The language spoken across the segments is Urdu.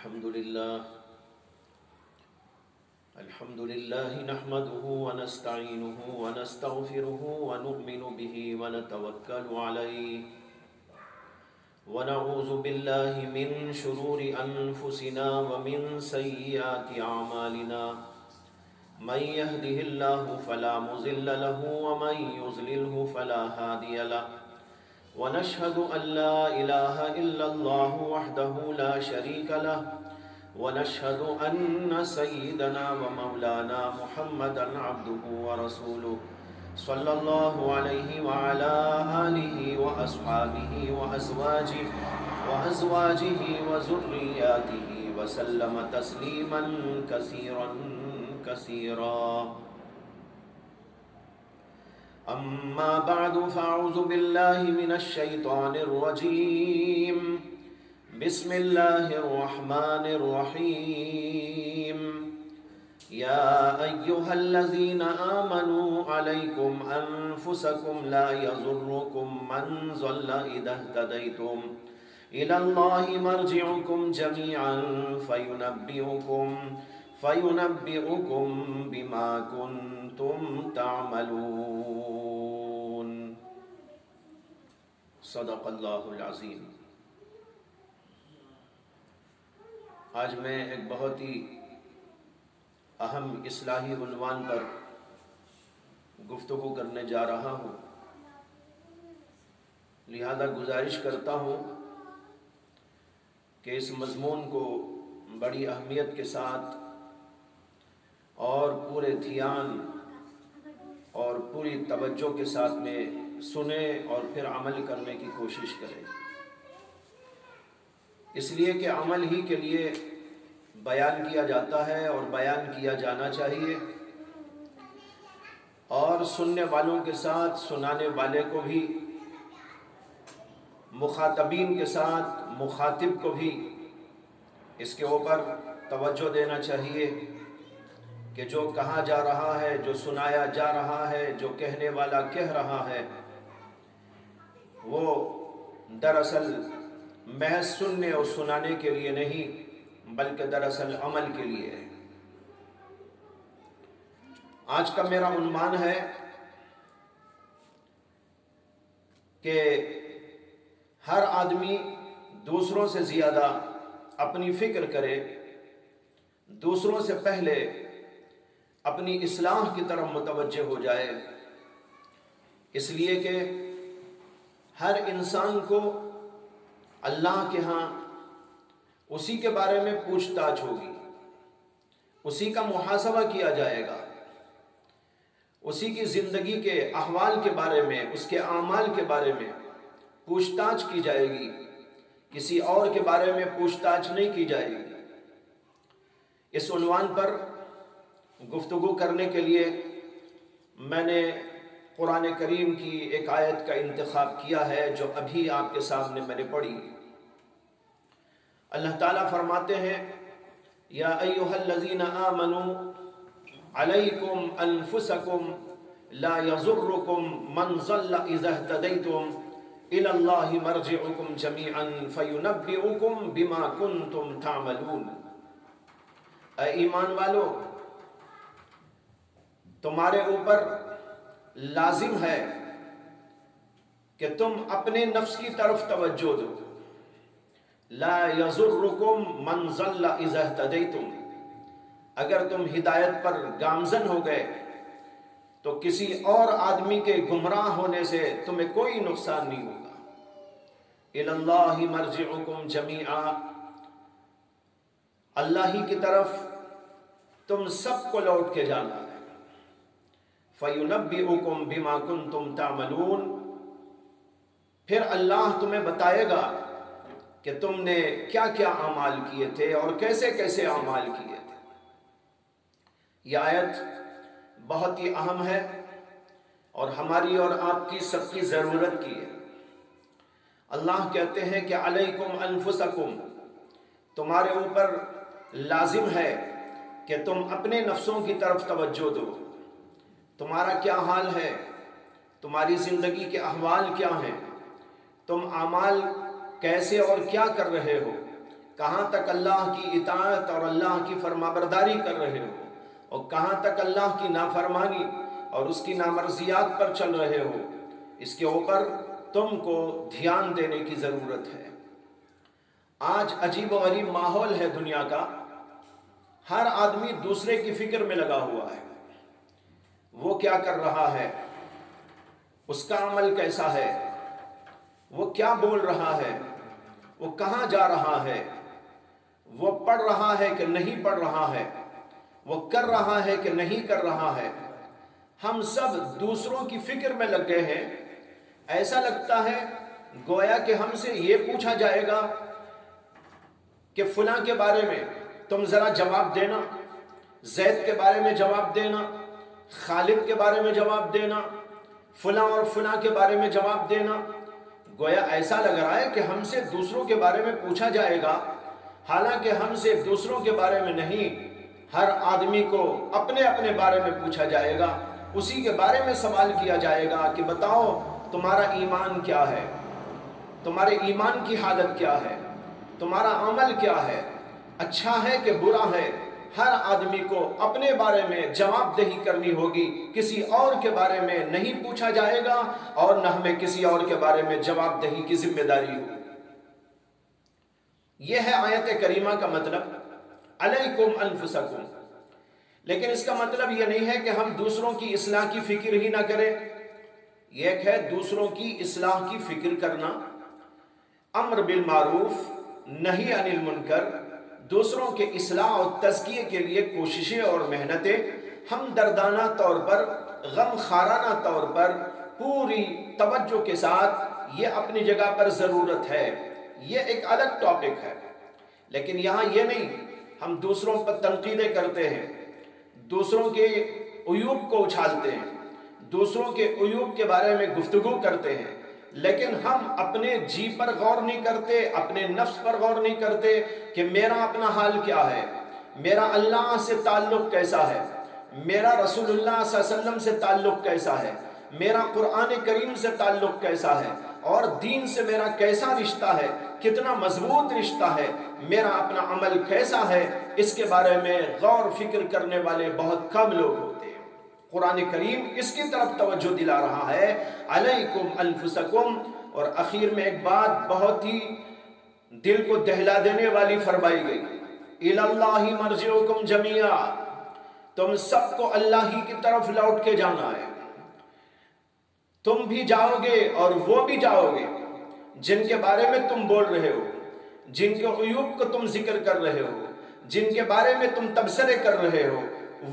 الحمد لله نحمده ونستعينه ونستغفره ونؤمن به ونتوكل عليه ونعوذ بالله من شرور أنفسنا ومن سيئات أعمالنا من يهده الله فلا مضل له ومن يضلله فلا هادي له ونشهد أن لا إله إلا الله وحده لا شريك له ونشهد أن سيدنا ومولانا محمدا عبده ورسوله صلى الله عليه وعلى آله وأصحابه وأزواجه وذرياته وسلم تسليما كثيرا كثيرا. أما بعد فأعوذ بالله من الشيطان الرجيم. بسم الله الرحمن الرحيم. يا أيها الذين آمنوا عليكم أنفسكم لا يضركم من ضل إذا اهتديتم إلى الله مرجعكم جميعا فينبئكم بما كنتم تعملون. صدق اللہ العظیم. آج میں ایک بہت ہی اہم اصلاحی عنوان پر گفتگو کرنے جا رہا ہوں، لہذا گزارش کرتا ہوں کہ اس مضمون کو بڑی اہمیت کے ساتھ اور پورے دھیان اور پوری توجہ کے ساتھ میں سنیں اور پھر عمل کرنے کی کوشش کریں، اس لیے کہ عمل ہی کے لیے بیان کیا جاتا ہے اور بیان کیا جانا چاہیے، اور سننے والوں کے ساتھ سنانے والے کو بھی، مخاطبین کے ساتھ مخاطب کو بھی اس کے اوپر توجہ دینا چاہیے کہ جو کہا جا رہا ہے، جو سنایا جا رہا ہے، جو کہنے والا کہہ رہا ہے، وہ دراصل محض سننے اور سنانے کے لیے نہیں بلکہ دراصل عمل کے لیے ہے. آج کا میرا عنوان ہے کہ ہر آدمی دوسروں سے زیادہ اپنی فکر کرے، دوسروں سے پہلے اپنی اصلاح کی طرف متوجہ ہو جائے، اس لیے کہ ہر انسان کو اللہ کے ہاں اسی کے بارے میں پوچھ تاچھ ہوگی، اسی کا محاسبہ کیا جائے گا، اسی کی زندگی کے احوال کے بارے میں، اس کے اعمال کے بارے میں پوچھ تاچھ کی جائے گی، کسی اور کے بارے میں پوچھ تاچھ نہیں کی جائے گی. اس عنوان پر گفتگو کرنے کے لیے میں نے قرآن کریم کی ایک آیت کا انتخاب کیا ہے جو ابھی آپ کے سامنے میں نے پڑھی. اللہ تعالیٰ فرماتے ہیں یا ایھا الذین آمنوا علیکم انفسکم لا یضرکم من ضل اذا اہتدیتم الی اللہ مرجعکم جمیعا فینبئکم بما کنتم تعملون. اے ایمان والو، تمہارے اوپر لازم ہے کہ تم اپنے نفس کی طرف توجہ دو. لا یضرکم من ضل اذا اہتدیتم، اگر تم ہدایت پر گامزن ہو گئے تو کسی اور آدمی کے گمراہ ہونے سے تمہیں کوئی نقصان نہیں ہوگا. الی اللہ مرجعکم جمیعا، اللہ ہی کی طرف تم سب کو لوٹ کے جانا ہے. فَيُنَبِّئُكُمْ بِمَا كُنْتُمْ تَعْمَلُونَ، پھر اللہ تمہیں بتائے گا کہ تم نے کیا کیا اعمال کیے تھے اور کیسے کیسے اعمال کیے تھے. یہ آیت بہت ہی اہم ہے اور ہماری اور آپ کی سب کی ضرورت کی ہے. اللہ کہتے ہیں کہ علیکم انفسکم، تمہارے اوپر لازم ہے کہ تم اپنے نفسوں کی طرف توجہ دو. تمہارا کیا حال ہے، تمہاری زندگی کے احوال کیا ہیں، تم اعمال کیسے اور کیا کر رہے ہو، کہاں تک اللہ کی اطاعت اور اللہ کی فرمانبرداری کر رہے ہو، اور کہاں تک اللہ کی نافرمانی اور اس کی نامرضیات پر چل رہے ہو، اس کے اوپر تم کو دھیان دینے کی ضرورت ہے۔ آج عجیب و غریب ماحول ہے دنیا کا، ہر آدمی دوسرے کی فکر میں لگا ہوا ہے، وہ کیا کر رہا ہے، اس کا عمل کیسا ہے، وہ کیا بول رہا ہے، وہ کہاں جا رہا ہے، وہ پڑھ رہا ہے کہ نہیں پڑھ رہا ہے، وہ کر رہا ہے کہ نہیں کر رہا ہے۔ ہم سب دوسروں کی فکر میں لگ گئے ہیں۔ ایسا لگتا ہے گویا کہ ہم سے یہ پوچھا جائے گا کہ فلاں کے بارے میں تم ذرا جواب دینا، زید کے بارے میں جواب دینا، خالد کے بارے میں جواب دینا، فلاں اور فلاں کے بارے میں جواب دینا۔ گویا ایسا لگ رہا ہے کہ ہم سے دوسروں کے بارے میں پوچھا جائے گا، حالانکہ ہم سے دوسروں کے بارے میں نہیں، ہر آدمی کو اپنے اپنے بارے میں پوچھا جائے گا، اسی کے بارے میں سوال کیا جائے گا کہ بتاؤ تمہارا ایمان کیا ہے، تمہارے ایمان کی حالت کیا ہے، تمہارا عمل کیا ہے، اچھا ہے کہ برا ہے۔ ہر آدمی کو اپنے بارے میں جواب دہی کرنی ہوگی، کسی اور کے بارے میں نہیں پوچھا جائے گا، اور نہ ہمیں کسی اور کے بارے میں جواب دہی کی ذمہ داری ہوگی۔ یہ ہے آیت کریمہ کا مطلب، علیکم انفسکم۔ لیکن اس کا مطلب یہ نہیں ہے کہ ہم دوسروں کی اصلاح کی فکر ہی نہ کریں۔ یہ ایک ہے دوسروں کی اصلاح کی فکر کرنا، امر بالمعروف نہی عن المنکر، دوسروں کے اصلاح اور تزکیے کے لیے کوششیں اور محنتیں ہمدردانہ طور پر، غم خارانہ طور پر، پوری توجہ کے ساتھ، یہ اپنی جگہ پر ضرورت ہے، یہ ایک الگ ٹاپک ہے۔ لیکن یہاں یہ نہیں ہم دوسروں پر تنقیدیں کرتے ہیں، دوسروں کے عیوب کو اچھالتے ہیں، دوسروں کے عیوب کے بارے میں گفتگو کرتے ہیں، لیکن ہم اپنے جی پر غور نہیں کرتے، اپنے نفس پر غور نہیں کرتے کہ میرا اپنا حال کیا ہے، میرا اللہ سے تعلق کیسا ہے، میرا رسول اللہ صلی اللہ علیہ وسلم سے تعلق کیسا ہے، میرا قرآن کریم سے تعلق کیسا ہے، اور دین سے میرا کیسا رشتہ ہے، کتنا مضبوط رشتہ ہے، میرا اپنا عمل کیسا ہے۔ اس کے بارے میں غور فکر کرنے والے بہت کم لوگ ہوتے ہیں۔ قرآن کریم اس کی طرف توجہ دلا رہا ہے، علیکم انفسکم۔ اور اخیر میں ایک بات بہت ہی دل کو دہلا دینے والی فرمائی گئی، الی اللہ مرجعکم جمیعا، تم سب کو اللہ ہی کی طرف لوٹ کے جانا ہے۔ تم بھی جاؤ گے اور وہ بھی جاؤ گے، جن کے بارے میں تم بول رہے ہو، جن کے عیوب کو تم ذکر کر رہے ہو، جن کے بارے میں تم تبصرے کر رہے ہو،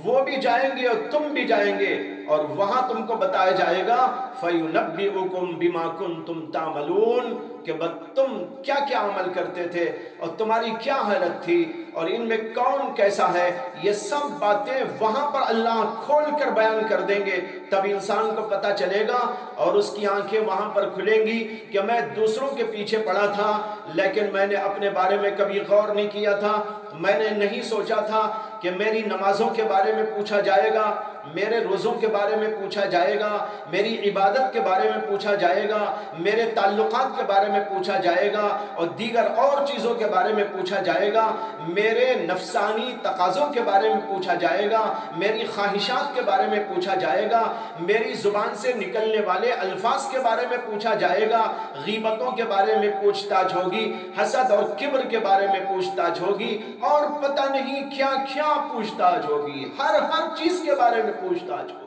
وہ بھی جائیں گے اور تم بھی جائیں گے، اور وہاں تم کو بتایا جائے گا فَيُنَبِّئُكُمْ بِمَا كُنْتُمْ تَعْمَلُونَ، کہ تم کیا کیا عمل کرتے تھے اور تمہاری کیا حالت تھی اور ان میں کون کیسا ہے۔ یہ سب باتیں وہاں پر اللہ کھول کر بیان کر دیں گے، تب انسان کو پتہ چلے گا اور اس کی آنکھیں وہاں پر کھلیں گی کہ میں دوسروں کے پیچھے پڑا تھا، لیکن میں نے اپنے بارے میں کبھی غور نہیں کیا تھا، میں نے نہیں سوچا تھا کہ میری نمازوں کے بارے میں پوچھا جائے گا، میرے روزوں کے بارے میں پوچھا جائے گا، میری عبادت کے بارے میں پوچھا جائے گا، میرے تعلقات کے بارے میں پوچھا جائے گا، اور دیگر اور چیزوں کے بارے میں پوچھا جائے گا، میرے نفسانی تقاضوں کے بارے میں پوچھا جائے گا، میری خواہشات کے بارے میں پوچھا جائے گا، میری زبان سے نکلنے والے الفاظ کے بارے میں پوچھا جائے گا، غیبتوں کے بارے میں پوچھ تاچھ ہوگی، حسد اور کبر کے بارے میں پوچھ تاچھ ہوگی، اور پتہ نہیں کیا کیا پوچھ تاچھ ہوگی، ہر چیز کے بارے میں پوچھ تاچھ ہوگی۔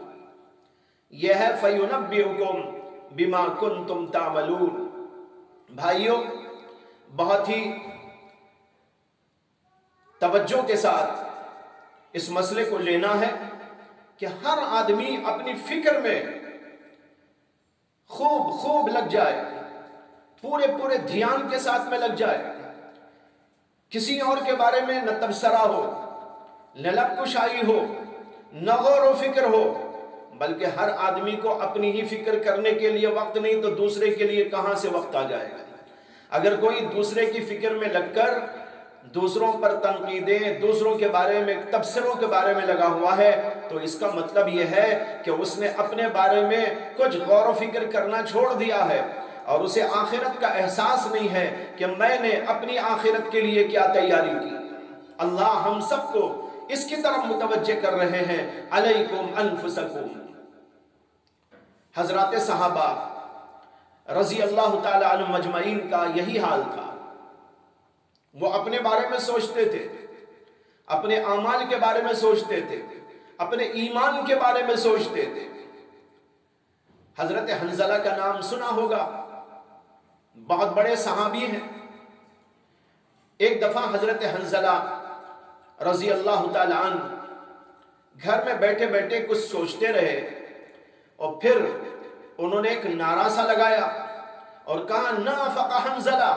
یہ ہے فَيُنَبِّئُكُمْ بِمَا كُنْتُمْ تَعْمَلُونَ۔ بھائیوں، بہت ہی توجہ کے ساتھ اس مسئلے کو لینا ہے کہ ہر آدمی اپنی فکر میں خوب لگ جائے، پورے دھیان کے ساتھ میں لگ جائے، کسی اور کے بارے میں نہ تبصرہ ہو، نہ لب کشائی ہو، نہ غور و فکر ہو، بلکہ ہر آدمی کو اپنی ہی فکر کرنے کے لیے وقت نہیں تو دوسرے کے لیے کہاں سے وقت آ جائے گا۔ اگر کوئی دوسرے کی فکر میں لگ کر دوسروں پر تنقیدیں، دوسروں کے بارے میں تبصروں کے بارے میں لگا ہوا ہے، تو اس کا مطلب یہ ہے کہ اس نے اپنے بارے میں کچھ غور و فکر کرنا چھوڑ دیا ہے، اور اسے آخرت کا احساس نہیں ہے کہ میں نے اپنی آخرت کے لیے کیا تیاری کی۔ اللہ ہم سب کو اس کی طرف متوجہ کر رہے ہیں، علیکم انفسکم۔ حضرات صحابہ رضی اللہ تعالی عنہ مجمعین کا یہی حال تھا۔ وہ اپنے بارے میں سوچتے تھے، اپنے اعمال کے بارے میں سوچتے تھے، اپنے ایمان کے بارے میں سوچتے تھے۔ حضرت حنظلہ کا نام سنا ہوگا، بہت بڑے صحابی ہیں۔ ایک دفعہ حضرت حنظلہ رضی اللہ تعالی عنہ گھر میں بیٹھے بیٹھے کچھ سوچتے رہے، اور پھر انہوں نے ایک نعرہ سا لگایا اور کہا نافق حنظلہ،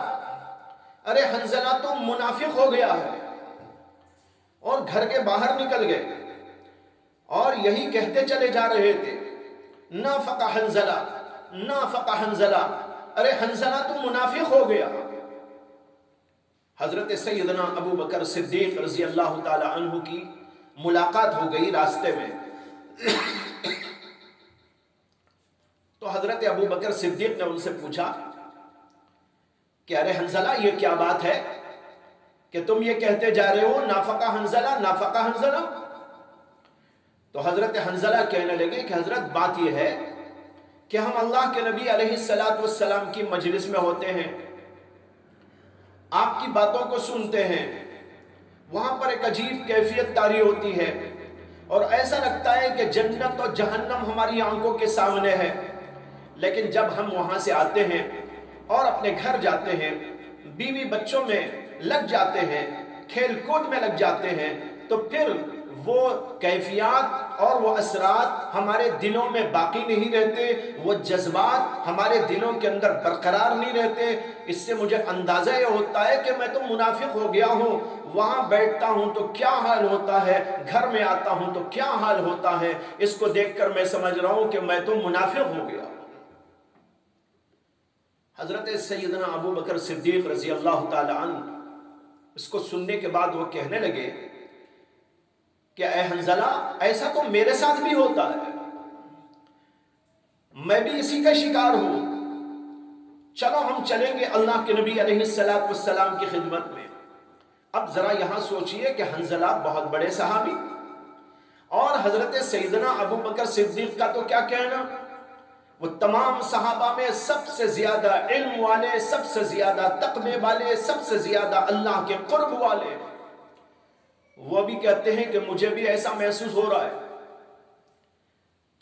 ارے حنظلہ تو منافق ہو گیا ہے، اور گھر کے باہر نکل گئے اور یہی کہتے چلے جا رہے تھے، نافق حنظلہ، نافق حنظلہ، ارے حنظلہ تو منافق ہو گیا۔ حضرت سیدنا ابو بکر صدیق رضی اللہ تعالی عنہ کی ملاقات ہو گئی راستے میں۔ تو حضرت ابو بکر صدیق نے ان سے پوچھا کہ ارے حنظلہ یہ کیا بات ہے کہ تم یہ کہتے جا رہے ہو نافق حنظلہ، نافق حنظلہ؟ تو حضرت حنظلہ کہنے لگے کہ حضرت بات یہ ہے کہ ہم اللہ کے نبی علیہ السلام کی مجلس میں ہوتے ہیں، آپ کی باتوں کو سنتے ہیں، وہاں پر ایک عجیب کیفیت طاری ہوتی ہے اور ایسا لگتا ہے کہ جنت اور جہنم ہماری آنکھوں کے سامنے ہے، لیکن جب ہم وہاں سے آتے ہیں اور اپنے گھر جاتے ہیں، بیوی بچوں میں لگ جاتے ہیں، کھیل کود میں لگ جاتے ہیں، تو پھر وہ کیفیات اور وہ اثرات ہمارے دلوں میں باقی نہیں رہتے، وہ جذبات ہمارے دلوں کے اندر برقرار نہیں رہتے۔ اس سے مجھے اندازہ یہ ہوتا ہے کہ میں تو منافق ہو گیا ہوں، وہاں بیٹھتا ہوں تو کیا حال ہوتا ہے، گھر میں آتا ہوں تو کیا حال ہوتا ہے، اس کو دیکھ کر میں سمجھ رہا ہوں کہ میں تو منافق ہو گیا۔ حضرت سیدنا ابو بکر صدیق رضی اللہ تعالی عنہ اس کو سننے کے بعد وہ کہنے لگے کہ اے حنظلہ ایسا تو میرے ساتھ بھی ہوتا ہے، میں بھی اسی کا شکار ہوں، چلو ہم چلیں گے اللہ کے نبی علیہ السلام کی خدمت میں۔ اب ذرا یہاں سوچئے کہ حنظلہ بہت بڑے صحابی، اور حضرت سیدنا ابو بکر صدیق کا تو کیا کہنا، وہ تمام صحابہ میں سب سے زیادہ علم والے، سب سے زیادہ تقوی والے، سب سے زیادہ اللہ کے قرب والے، وہ بھی کہتے ہیں کہ مجھے بھی ایسا محسوس ہو رہا ہے،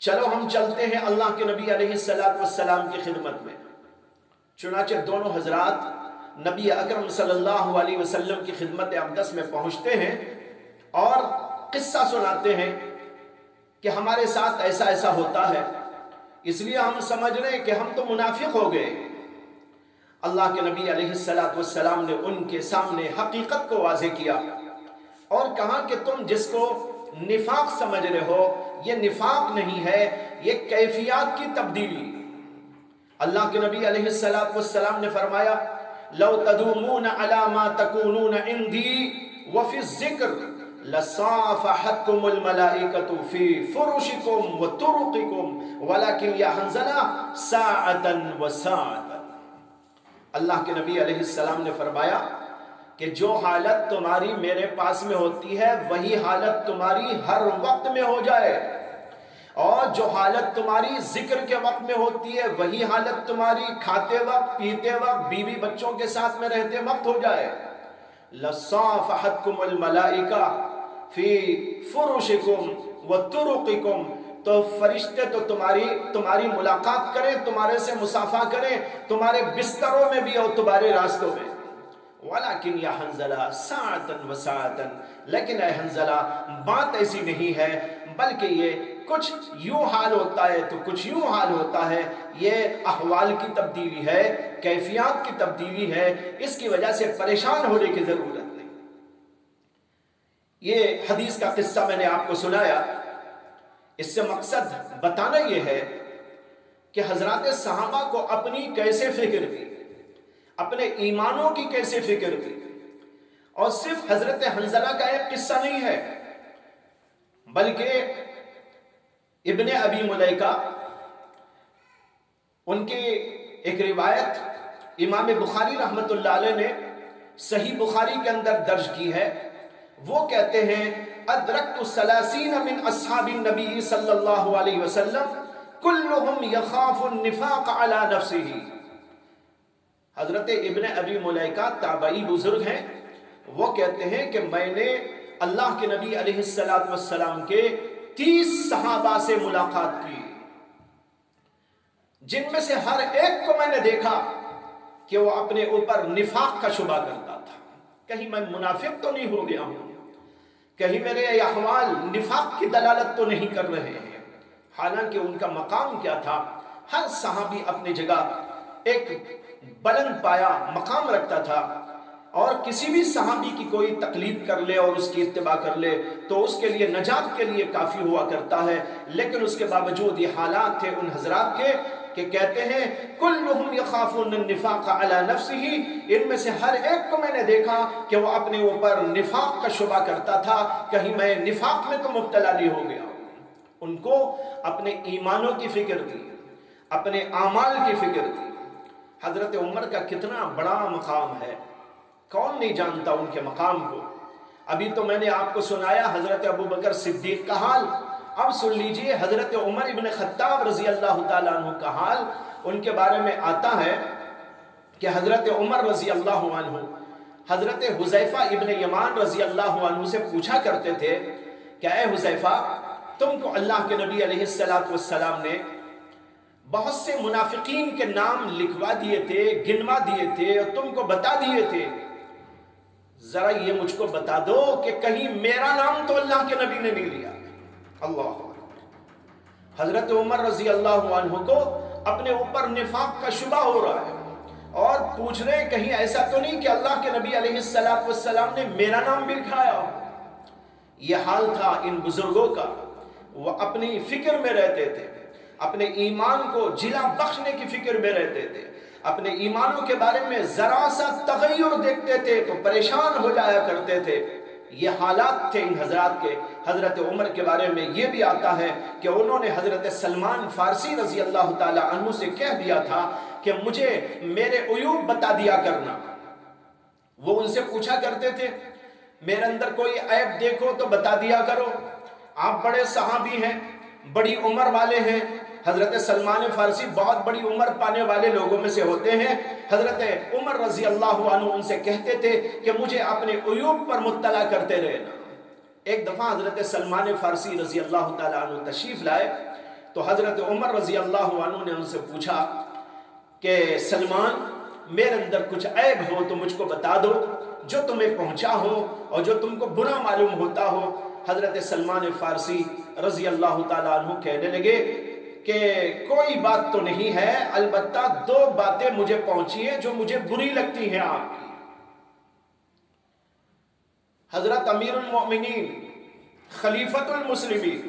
چلو ہم چلتے ہیں اللہ کے نبی علیہ السلام کی خدمت میں۔ چنانچہ دونوں حضرات نبی اکرم صلی اللہ علیہ وسلم کی خدمت اقدس میں پہنچتے ہیں اور قصہ سناتے ہیں کہ ہمارے ساتھ ایسا ایسا ہوتا ہے، اس لیے ہم سمجھ رہے ہیں کہ ہم تو منافق ہو گئے۔ اللہ کے نبی علیہ السلام نے ان کے سامنے حقیقت کو واضح کیا اور کہا کہ تم جس کو نفاق سمجھ رہے ہو، یہ نفاق نہیں ہے، یہ کیفیات کی تبدیلی۔ اللہ کے نبی علیہ السلام نے فرمایا لو تدومون علی ما تکونون عندی وفی الذکر لصافحتکم الملائکۃ فی فرشکم وطرقکم ولکن یا حنظلہ ساعتا وساعتا۔ اللہ کے نبی علیہ السلام نے فرمایا کہ جو حالت تمہاری میرے پاس میں ہوتی ہے وہی حالت تمہاری ہر وقت میں ہو جائے، اور جو حالت تمہاری ذکر کے وقت میں ہوتی ہے وہی حالت تمہاری کھاتے وقت، پیتے وقت، بیوی بچوں کے ساتھ میں رہتے وقت ہو جائے۔ لَصَافَحَتْكُمُ الْمَلَائِكَةُ فِي فُرُشِكُمْ وَطُرُقِكُمْ، تو فرشتے تو تمہاری ملاقات کریں، تمہارے سے مصافحہ کریں، تمہارے بستروں میں بھی اور تمہارے راستوں میں۔ وَلَكِنْ يَا حَنْظَلَةَ سَاعَةً وَسَاعَةً، لیکن اے حنظلہ بات ایسی نہیں ہے، بلکہ یہ کچھ یوں حال ہوتا ہے تو کچھ یوں حال ہوتا ہے، یہ احوال کی تبدیلی ہے، کیفیات کی تبدیلی ہے، اس کی وجہ سے پریشان ہونے کی ضرورت نہیں۔ یہ حدیث کا قصہ میں نے آپ کو سنایا، اس سے مقصد بتانا یہ ہے کہ حضرات صحابہ کو اپنی کیسے فکر تھی، اپنے ایمانوں کی کیسے فکر تھی، اور صرف حضرت حنظلہ کا ایک قصہ نہیں ہے، بلکہ ابن ابی ملیکہ ان کی ایک روایت امام بخاری رحمۃ اللہ علیہ نے صحیح بخاری کے اندر درج کی ہے، وہ کہتے ہیں ادرکت 30 من اصحاب النبی صلی اللہ علیہ وسلم کلہم یخاف النفاق علی نفسہ۔ حضرت ابن ابی ملیکہ تابعی بزرگ ہیں، وہ کہتے ہیں کہ میں نے اللہ کے نبی علیہ السلام کے 30 صحابہ سے ملاقات کی، جن میں سے ہر ایک کو میں نے دیکھا کہ وہ اپنے اوپر نفاق کا شبہ کرتا تھا، کہیں میں منافق تو نہیں ہو گیا ہوں، کہیں میرے یہ احوال نفاق کی دلالت تو نہیں کر رہے ہیں۔ حالانکہ ان کا مقام کیا تھا، ہر صحابی اپنی جگہ ایک بلند پایا مقام رکھتا تھا، اور کسی بھی صحابی کی کوئی تقلید کر لے اور اس کی اتباع کر لے تو اس کے لیے نجات کے لیے کافی ہوا کرتا ہے۔ لیکن اس کے باوجود یہ حالات تھے ان حضرات کے کہ کہتے ہیں کلہم یخافون النفاق علی نفسہ، ان میں سے ہر ایک کو میں نے دیکھا کہ وہ اپنے اوپر نفاق کا شبہ کرتا تھا، کہیں میں نفاق میں تو مبتلا نہیں ہو گیا۔ ان کو اپنے ایمانوں کی فکر تھی، اپنے اعمال کی فکر تھی۔ حضرت عمر کا کتنا بڑا مقام ہے، کون نہیں جانتا ان کے مقام کو۔ ابھی تو میں نے آپ کو سنایا حضرت ابوبکر صدیق کا حال، اب سن لیجئے حضرت عمر ابن خطاب رضی اللہ تعالیٰ عنہ کا حال۔ ان کے بارے میں آتا ہے کہ حضرت عمر رضی اللہ عنہ حضرت حذیفہ ابن یمان رضی اللہ عنہ سے پوچھا کرتے تھے کہ اے حذیفہ، تم کو اللہ کے نبی علیہ السلام نے بہت سے منافقین کے نام لکھوا دیے تھے، گنوا دیے تھے اور تم کو بتا دیے تھے، ذرا یہ مجھ کو بتا دو کہ کہیں میرا نام تو اللہ کے نبی نے نہیں لیا۔ اللہ حضرت عمر رضی اللہ عنہ کو اپنے اوپر نفاق کا شبہ ہو رہا ہے اور پوچھ رہے ہیں کہیں ایسا تو نہیں کہ اللہ کے نبی علیہ السلام نے میرا نام بھی لکھایا ہو۔ یہ حال تھا ان بزرگوں کا، وہ اپنی فکر میں رہتے تھے، اپنے ایمان کو جلا بخشنے کی فکر میں رہتے تھے، اپنے ایمانوں کے بارے میں ذرا سا تغیر دیکھتے تھے تو پریشان ہو جایا کرتے تھے۔ یہ حالات تھے ان حضرات کے۔ حضرت عمر کے بارے میں یہ بھی آتا ہے کہ انہوں نے حضرت سلمان فارسی رضی اللہ تعالی عنہ سے کہہ دیا تھا کہ مجھے میرے عیوب بتا دیا کرنا۔ وہ ان سے پوچھا کرتے تھے میرے اندر کوئی عیب دیکھو تو بتا دیا کرو، آپ بڑے صحابی ہیں، بڑی عمر والے ہیں۔ حضرت سلمان فارسی بہت بڑی عمر پانے والے لوگوں میں سے ہوتے ہیں۔ حضرت عمر رضی اللہ عنہ ان سے کہتے تھے کہ مجھے اپنے عیوب پر مطلع کرتے رہنا۔ ایک دفعہ حضرت سلمان فارسی رضی اللہ تعالیٰ عنہ تشریف لائے تو حضرت عمر رضی اللہ عنہ نے ان سے پوچھا کہ سلمان، میرے اندر کچھ عیب ہو تو مجھ کو بتا دو، جو تمہیں پہنچا ہو اور جو تم کو برا معلوم ہوتا ہو۔ حضرت سلمان فارسی رضی اللہ تعالیٰ عنہ کہنے لگے کہ کوئی بات تو نہیں ہے، البتہ 2 باتیں مجھے پہنچی ہیں جو مجھے بری لگتی ہیں آپ کی۔ حضرت امیر المؤمنین خلیفۃ المسلمین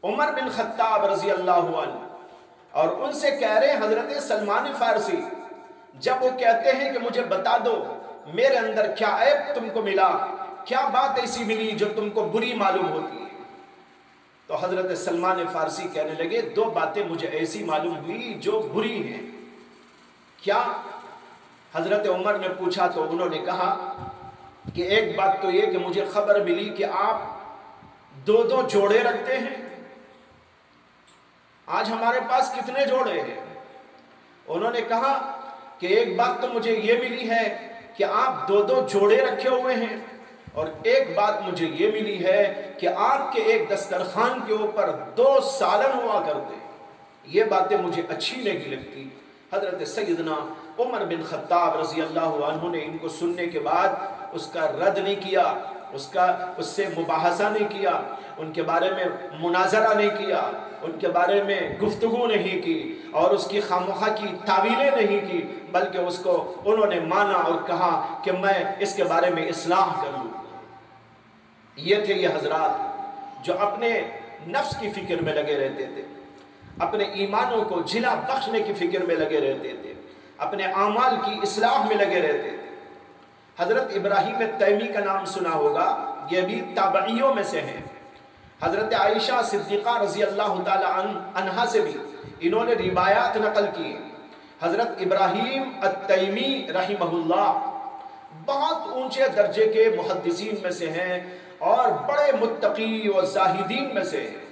عمر بن خطاب رضی اللہ عنہ اور ان سے کہہ رہے ہیں حضرت سلمان فارسی، جب وہ کہتے ہیں کہ مجھے بتا دو میرے اندر کیا عیب تم کو ملا، کیا بات ایسی ملی جو تم کو بری معلوم ہوتی ہے، تو حضرت سلمان فارسی کہنے لگے 2 باتیں مجھے ایسی معلوم ہوئی جو بری ہیں۔ کیا؟ حضرت عمر نے پوچھا تو انہوں نے کہا کہ ایک بات تو یہ کہ مجھے خبر ملی کہ آپ 2 جوڑے رکھتے ہیں۔ آج ہمارے پاس کتنے جوڑے ہیں؟ انہوں نے کہا کہ ایک بات تو مجھے یہ ملی ہے کہ آپ 2 جوڑے رکھے ہوئے ہیں، اور ایک بات مجھے یہ ملی ہے کہ آپ کے ایک دسترخوان کے اوپر 2 سالن ہوا کرتے ہیں۔ یہ باتیں مجھے اچھی نہیں لگتی۔ حضرت سیدنا عمر بن خطاب رضی اللہ عنہ نے ان کو سننے کے بعد اس کا رد نہیں کیا، اس سے مباحثہ نہیں کیا، ان کے بارے میں مناظرہ نہیں کیا، ان کے بارے میں گفتگو نہیں کی اور اس کی خامخواہ کی تعویلیں نہیں کی، بلکہ اس کو انہوں نے مانا اور کہا کہ میں اس کے بارے میں اصلاح کر لوں۔ یہ تھے یہ حضرات جو اپنے نفس کی فکر میں لگے رہتے تھے، اپنے ایمانوں کو جلا بخشنے کی فکر میں لگے رہتے تھے، اپنے اعمال کی اصلاح میں لگے رہتے تھے۔ حضرت ابراہیم تیمی کا نام سنا ہوگا، یہ بھی تابعیوں میں سے ہیں۔ حضرت عائشہ صدیقہ رضی اللہ تعالی عنہا سے بھی انہوں نے روایات نقل کی ہیں۔ حضرت ابراہیم التیمی رحمہ اللہ بہت اونچے درجے کے محدثین میں سے ہیں اور بڑے متقی و زاہدین میں سے ہیں۔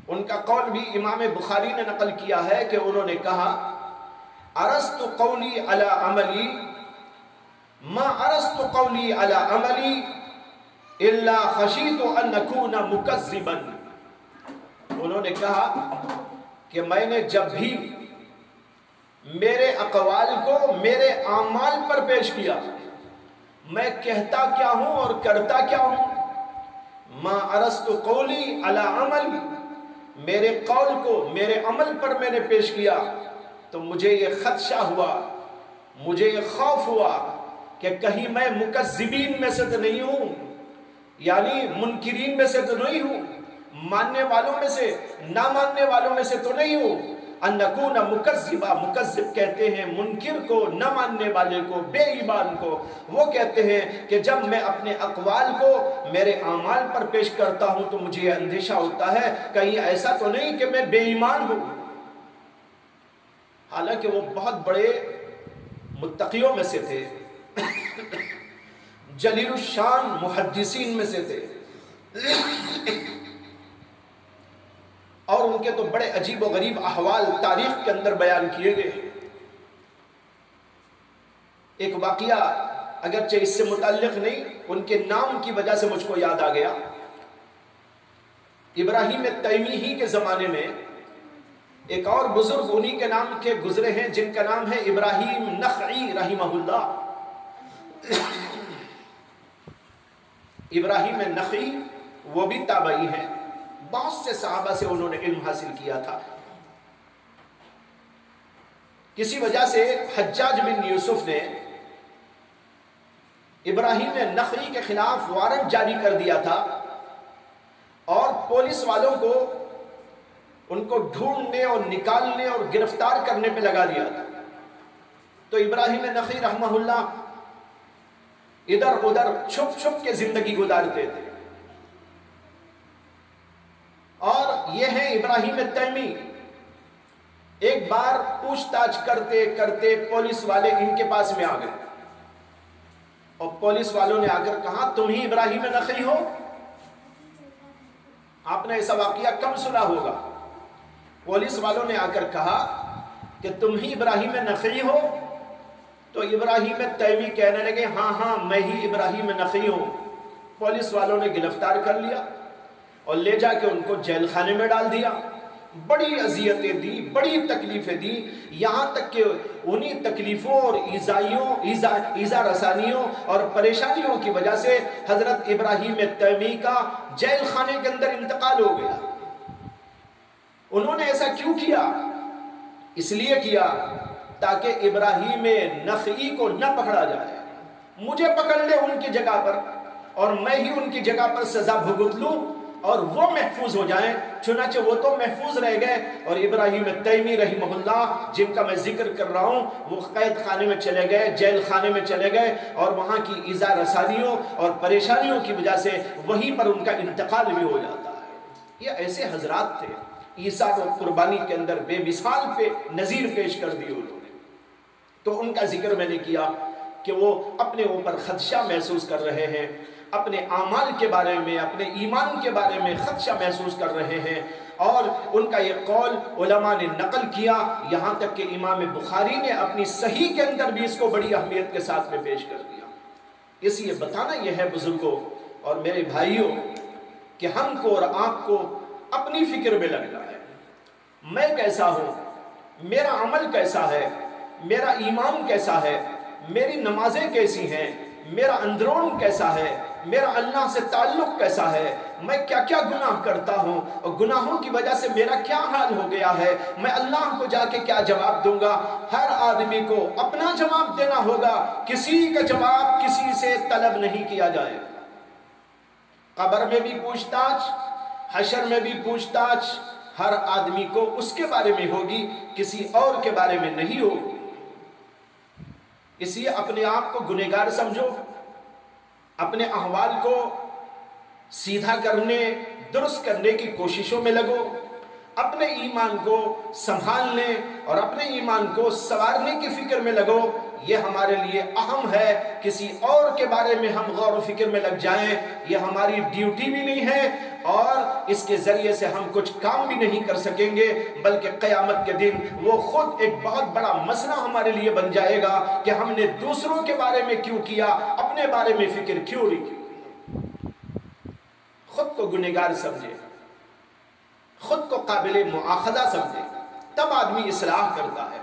ان کا قول بھی امام بخاری نے نقل کیا ہے کہ انہوں نے کہا ارست قولی علی عملی ما ارست قولی علی عملی الا خشیت ان اکون مکذبا۔ انہوں نے کہا کہ میں نے جب بھی میرے اقوال کو میرے اعمال پر پیش کیا، میں کہتا کیا ہوں اور کرتا کیا ہوں، ما ارست قولی علی عملی، میرے قول کو میرے عمل پر میں نے پیش کیا تو مجھے یہ خدشہ ہوا، مجھے یہ خوف ہوا کہ کہیں میں مکذبین میں سے تو نہیں ہوں، یعنی منکرین میں سے تو نہیں ہوں، ماننے والوں میں سے نہ ماننے والوں میں سے تو نہیں ہوں۔ ان نکون مکذبا، مکذب کہتے ہیں منکر کو، نہ ماننے والے کو، بے ایمان کو۔ وہ کہتے ہیں کہ جب میں اپنے اقوال کو میرے اعمال پر پیش کرتا ہوں تو مجھے یہ اندیشہ ہوتا ہے کہیں ایسا تو نہیں کہ میں بے ایمان ہوں۔ حالانکہ وہ بہت بڑے متقیوں میں سے تھے، جلیل الشان محدثین میں سے تھے، اور ان کے تو بڑے عجیب و غریب احوال تاریخ کے اندر بیان کیے گئے۔ ایک واقعہ اگرچہ اس سے متعلق نہیں، ان کے نام کی وجہ سے مجھ کو یاد آ گیا۔ ابراہیم التیمی ہی کے زمانے میں ایک اور بزرگ انہی کے نام کے گزرے ہیں جن کا نام ہے ابراہیم نخعی رحمہ اللہ۔ ابراہیم نخعی وہ بھی تابعی ہیں، بہت سے صحابہ سے انہوں نے علم حاصل کیا تھا۔ کسی وجہ سے حجاج بن یوسف نے ابراہیم نخعی کے خلاف وارنٹ جاری کر دیا تھا اور پولیس والوں کو ان کو ڈھونڈنے اور نکالنے اور گرفتار کرنے پہ لگا دیا تھا۔ تو ابراہیم نخعی رحمہ اللہ ادھر ادھر چھپ چھپ کے زندگی گزارتے تھے، اور یہ ہیں ابراہیم التیمی۔ ایک بار پوچھ تاچھ کرتے کرتے پولیس والے ان کے پاس میں آ گئے، اور پولیس والوں نے آ کر کہا تم ہی ابراہیم نخعی ہو؟ آپ نے ایسا واقعہ کم سنا ہوگا۔ پولیس والوں نے آ کر کہا کہ تم ہی ابراہیم نخعی ہو؟ تو ابراہیم التیمی کہنے لگے ہاں ہاں میں ہی ابراہیم نخعی ہوں۔ پولیس والوں نے گرفتار کر لیا اور لے جا کے ان کو جیل خانے میں ڈال دیا۔ بڑی اذیتیں دی، بڑی تکلیفیں دی، یہاں تک کہ انہی تکلیفوں اور ایذا رسانیوں اور پریشانیوں کی وجہ سے حضرت ابراہیم التیمی کا جیل خانے کے اندر انتقال ہو گیا۔ انہوں نے ایسا کیوں کیا؟ اس لیے کیا تاکہ ابراہیم نخعی کو نہ پکڑا جائے، مجھے پکڑ لے ان کی جگہ پر اور میں ہی ان کی جگہ پر سزا بھگت لوں اور وہ محفوظ ہو جائیں۔ چنانچہ وہ تو محفوظ رہ گئے، اور ابراہیم التیمی رحمہ اللہ جن کا میں ذکر کر رہا ہوں وہ قید خانے میں چلے گئے، جیل خانے میں چلے گئے، اور وہاں کی ایذا رسانیوں اور پریشانیوں کی وجہ سے وہیں پر ان کا انتقال بھی ہو جاتا ہے۔ یہ ایسے حضرات تھے، عیسیٰ و قربانی کے اندر بے مثال پہ نظیر پیش کر دی انہوں نے۔ تو ان کا ذکر میں نے کیا کہ وہ اپنے اوپر خدشہ محسوس کر رہے ہیں، اپنے اعمال کے بارے میں، اپنے ایمان کے بارے میں خدشہ محسوس کر رہے ہیں، اور ان کا یہ قول علماء نے نقل کیا، یہاں تک کہ امام بخاری نے اپنی صحیح کے اندر بھی اس کو بڑی اہمیت کے ساتھ میں پیش کر دیا۔ اس لیے بتانا یہ ہے بزرگوں اور میرے بھائیوں کہ ہم کو اور آپ کو اپنی فکر میں لگنا ہے، میں کیسا ہوں، میرا عمل کیسا ہے، میرا ایمان کیسا ہے، میری نمازیں کیسی ہیں، میرا اندرون کیسا ہے، میرا اللہ سے تعلق کیسا ہے، میں کیا کیا گناہ کرتا ہوں اور گناہوں کی وجہ سے میرا کیا حال ہو گیا ہے، میں اللہ کو جا کے کیا جواب دوں گا۔ ہر آدمی کو اپنا جواب دینا ہوگا، کسی کا جواب کسی سے طلب نہیں کیا جائے۔ قبر میں بھی پوچھ تاچھ، حشر میں بھی پوچھ تاچھ ہر آدمی کو اس کے بارے میں ہوگی، کسی اور کے بارے میں نہیں ہوگی۔ اس لیے اپنے آپ کو گنہگار سمجھو، اپنے احوال کو سیدھا کرنے، درست کرنے کی کوششوں میں لگو، اپنے ایمان کو سنبھالنے اور اپنے ایمان کو سنوارنے کی فکر میں لگو. یہ ہمارے لیے اہم ہے. کسی اور کے بارے میں ہم غور و فکر میں لگ جائیں یہ ہماری ڈیوٹی بھی نہیں ہے اور اس کے ذریعے سے ہم کچھ کام بھی نہیں کر سکیں گے، بلکہ قیامت کے دن وہ خود ایک بہت بڑا مسئلہ ہمارے لیے بن جائے گا کہ ہم نے دوسروں کے بارے میں کیوں کیا، اپنے بارے میں فکر کیوں نہیں کی. خود کو گنہگار سمجھے، خود کو قابل مؤاخذہ سمجھے، تب آدمی اصلاح کرتا ہے.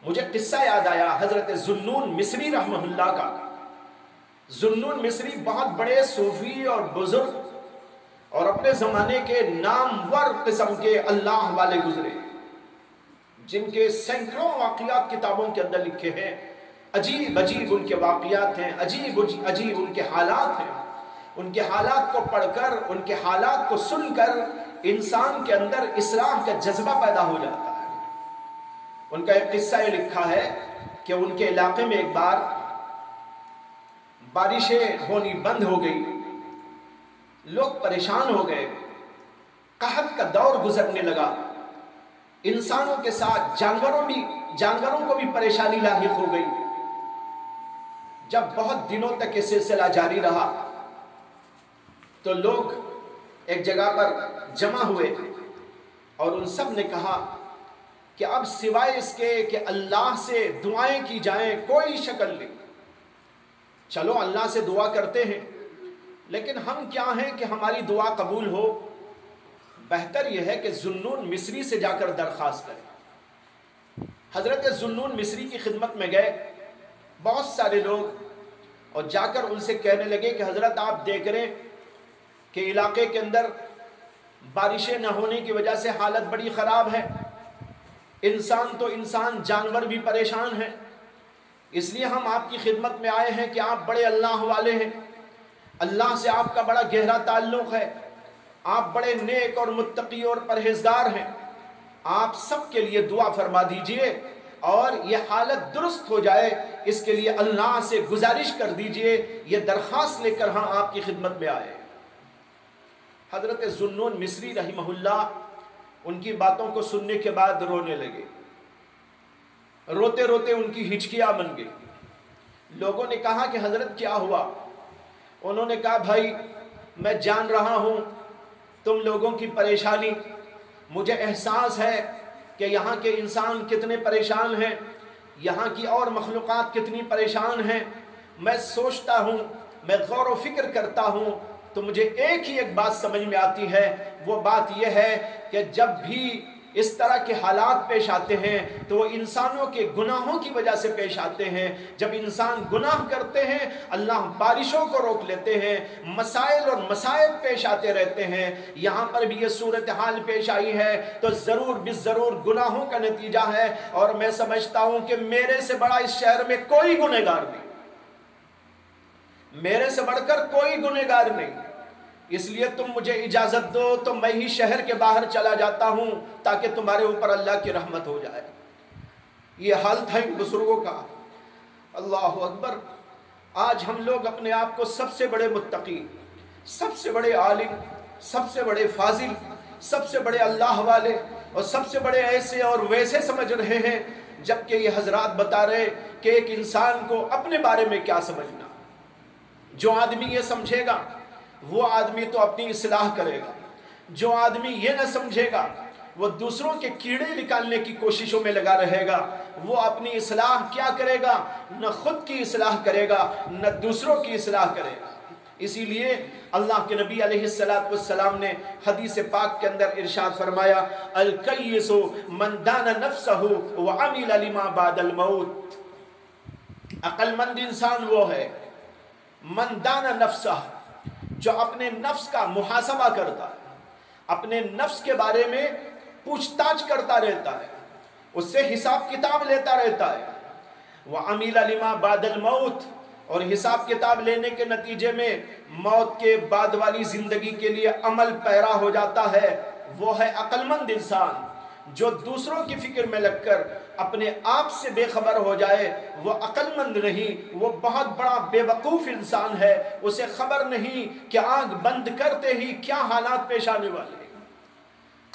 مجھے قصہ یاد آیا حضرت ذوالنون مصری رحمہ اللہ کا. ذوالنون مصری بہت بڑے صوفی اور بزرگ اور اپنے زمانے کے نامور قسم کے اللہ والے گزرے، جن کے سینکڑوں واقعات کتابوں کے اندر لکھے ہیں. عجیب عجیب ان کے واقعات ہیں، عجیب عجیب ان کے حالات ہیں. ان کے حالات کو پڑھ کر، ان کے حالات کو سن کر انسان کے اندر اصلاح کا جذبہ پیدا ہو جاتا ہے. ان کا ایک قصہ یہ لکھا ہے کہ ان کے علاقے میں ایک بار بارشیں ہونی بند ہو گئی، لوگ پریشان ہو گئے، قحط کا دور گزرنے لگا. انسانوں کے ساتھ جانوروں کو بھی پریشانی لاحق ہو گئی. جب بہت دنوں تک یہ سلسلہ جاری رہا تو لوگ ایک جگہ پر جمع ہوئے اور ان سب نے کہا کہ اب سوائے اس کے کہ اللہ سے دعائیں کی جائیں کوئی شکل نہیں. چلو اللہ سے دعا کرتے ہیں، لیکن ہم کیا ہیں کہ ہماری دعا قبول ہو؟ بہتر یہ ہے کہ ذوالنون مصری سے جا کر درخواست کریں. حضرت ذوالنون مصری کی خدمت میں گئے بہت سارے لوگ اور جا کر ان سے کہنے لگے کہ حضرت آپ دیکھ رہے ہیں کہ علاقے کے اندر بارشیں نہ ہونے کی وجہ سے حالت بڑی خراب ہے. انسان تو انسان، جانور بھی پریشان ہیں. اس لیے ہم آپ کی خدمت میں آئے ہیں کہ آپ بڑے اللہ والے ہیں، اللہ سے آپ کا بڑا گہرا تعلق ہے، آپ بڑے نیک اور متقی اور پرہیزگار ہیں. آپ سب کے لیے دعا فرما دیجئے اور یہ حالت درست ہو جائے، اس کے لیے اللہ سے گزارش کر دیجئے. یہ درخواست لے کر ہم آپ کی خدمت میں آئے. حضرت ذوالنون مصری رحمہ اللہ ان کی باتوں کو سننے کے بعد رونے لگے. روتے روتے ان کی ہچکیاں بن گئی. لوگوں نے کہا کہ حضرت کیا ہوا؟ انہوں نے کہا بھائی میں جان رہا ہوں تم لوگوں کی پریشانی، مجھے احساس ہے کہ یہاں کے انسان کتنے پریشان ہیں، یہاں کی اور مخلوقات کتنی پریشان ہیں. میں سوچتا ہوں، میں غور و فکر کرتا ہوں تو مجھے ایک ہی بات سمجھ میں آتی ہے. وہ بات یہ ہے کہ جب بھی اس طرح کے حالات پیش آتے ہیں تو وہ انسانوں کے گناہوں کی وجہ سے پیش آتے ہیں. جب انسان گناہ کرتے ہیں اللہ بارشوں کو روک لیتے ہیں، مسائل اور مصائب پیش آتے رہتے ہیں. یہاں پر بھی یہ صورتحال پیش آئی ہے تو ضرور بالضرور گناہوں کا نتیجہ ہے. اور میں سمجھتا ہوں کہ میرے سے بڑا اس شہر میں کوئی گنہگار نہیں، میرے سے بڑھ کر کوئی گنہگار نہیں. اس لیے تم مجھے اجازت دو تو میں ہی شہر کے باہر چلا جاتا ہوں تاکہ تمہارے اوپر اللہ کی رحمت ہو جائے. یہ حال تھا ان بزرگوں کا. اللہ اکبر. آج ہم لوگ اپنے آپ کو سب سے بڑے متقی، سب سے بڑے عالم، سب سے بڑے فاضل، سب سے بڑے اللہ والے اور سب سے بڑے ایسے اور ویسے سمجھ رہے ہیں، جبکہ یہ حضرات بتا رہے کہ ایک انسان کو اپنے بارے میں کیا سمجھنا. جو آدمی یہ سمجھے گا وہ آدمی تو اپنی اصلاح کرے گا. جو آدمی یہ نہ سمجھے گا وہ دوسروں کے کیڑے نکالنے کی کوششوں میں لگا رہے گا. وہ اپنی اصلاح کیا کرے گا؟ نہ خود کی اصلاح کرے گا نہ دوسروں کی اصلاح کرے گا. اسی لیے اللہ کے نبی علیہ السلام نے حدیث پاک کے اندر ارشاد فرمایا الکیس من دان نفسہ وعمل لما بعد الموت. عقل مند انسان وہ ہے من دان نفسہ، جو اپنے نفس کا محاسبہ کرتا ہے، اپنے نفس کے بارے میں پوچھ تاچھ کرتا رہتا ہے، اس سے حساب کتاب لیتا رہتا ہے. وَعَمِلَ لِمَا بَعْدَ الْمَوْتِ، اور حساب کتاب لینے کے نتیجے میں موت کے بعد والی زندگی کے لیے عمل پیرا ہو جاتا ہے. وہ ہے عقل مند انسان. جو دوسروں کی فکر میں لگ کر اپنے آپ سے بے خبر ہو جائے وہ عقل مند نہیں، وہ بہت بڑا بے وقوف انسان ہے. اسے خبر نہیں کہ آنکھ بند کرتے ہی کیا حالات پیش آنے والے ہیں.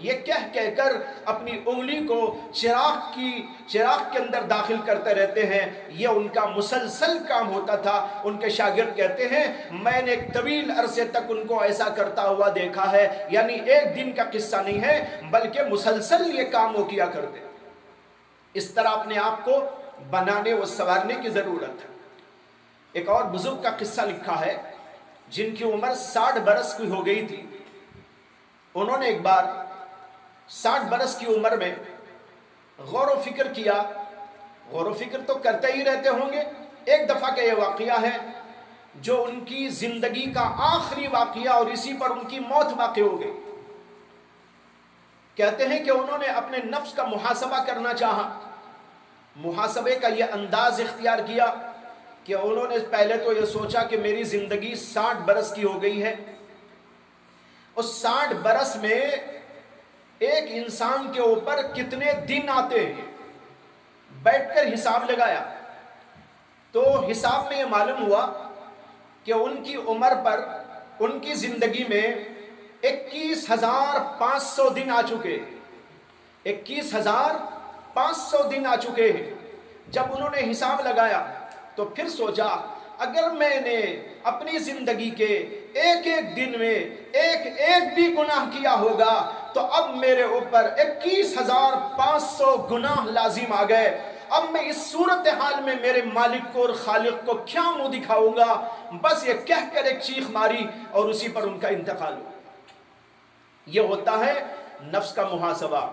یہ کہہ کر اپنی انگلی کو چراغ کے اندر داخل کرتے رہتے ہیں، یہ ان کا مسلسل کام ہوتا تھا۔ ان کے شاگرد کہتے ہیں میں نے ایک طویل عرصے تک ان کو ایسا کرتا ہوا دیکھا ہے، یعنی ایک دن کا قصہ نہیں ہے بلکہ مسلسل یہ کام وہ کیا کرتے۔ اس طرح اپنے آپ کو بنانے و سنوارنے کی ضرورت ہے۔ ایک اور بزرگ کا قصہ لکھا ہے جن کی عمر 60 برس کی ہو گئی تھی۔ انہوں نے ایک بار 60 برس کی عمر میں غور و فکر کیا، غور و فکر تو کرتے ہی رہتے ہوں گے۔ ایک دفعہ کا یہ واقعہ ہے جو ان کی زندگی کا آخری واقعہ اور اسی پر ان کی موت واقع ہو گئی۔ کہتے ہیں کہ انہوں نے اپنے نفس کا محاسبہ کرنا چاہا، محاسبے کا یہ انداز اختیار کیا کہ انہوں نے پہلے تو یہ سوچا کہ میری زندگی 60 برس کی ہو گئی ہے، اس 60 برس میں ایک انسان کے اوپر کتنے دن آتے ہیں، بیٹھ کر حساب لگایا تو حساب میں یہ معلوم ہوا کہ ان کی عمر پر ان کی زندگی میں 21,500 دن آ چکے ہیں، 21,500 دن آ چکے ہیں۔ جب انہوں نے حساب لگایا تو پھر سوچا اگر میں نے اپنی زندگی کے ایک ایک دن میں ایک بھی گناہ کیا ہوگا تو اب میرے اوپر 21,500 گناہ لازم آ گئے۔ اب میں اس صورتحال میں میرے مالک کو اور خالق کو کیا منہ دکھاؤں گا؟ بس یہ کہہ کر ایک چیخ ماری اور اسی پر ان کا انتقال ہوا۔ یہ ہوتا ہے نفس کا محاسبہ،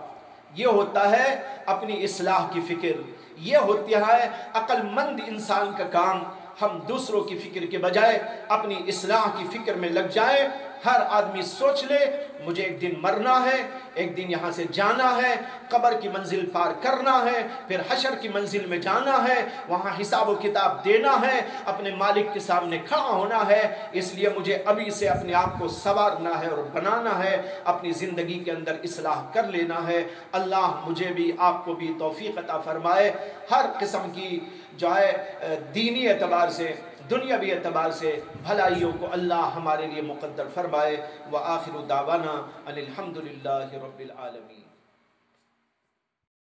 یہ ہوتا ہے اپنی اصلاح کی فکر، یہ ہوتی ہے عقل مند انسان کا کام۔ ہم دوسروں کی فکر کے بجائے اپنی اصلاح کی فکر میں لگ جائیں۔ ہر آدمی سوچ لے مجھے ایک دن مرنا ہے، ایک دن یہاں سے جانا ہے، قبر کی منزل پار کرنا ہے، پھر حشر کی منزل میں جانا ہے، وہاں حساب و کتاب دینا ہے، اپنے مالک کے سامنے کھڑا ہونا ہے۔ اس لیے مجھے ابھی سے اپنے آپ کو سنوارنا ہے اور بنانا ہے، اپنی زندگی کے اندر اصلاح کر لینا ہے۔ اللہ مجھے بھی آپ کو بھی توفیق عطا فرمائے، ہر قسم کی جو ہے دینی اعتبار سے دنیاوی اعتبار سے بھلائیوں کو اللہ ہمارے لیے مقدر فرمائے۔ وآخر دعوانا ان الحمد للہ رب العالمین۔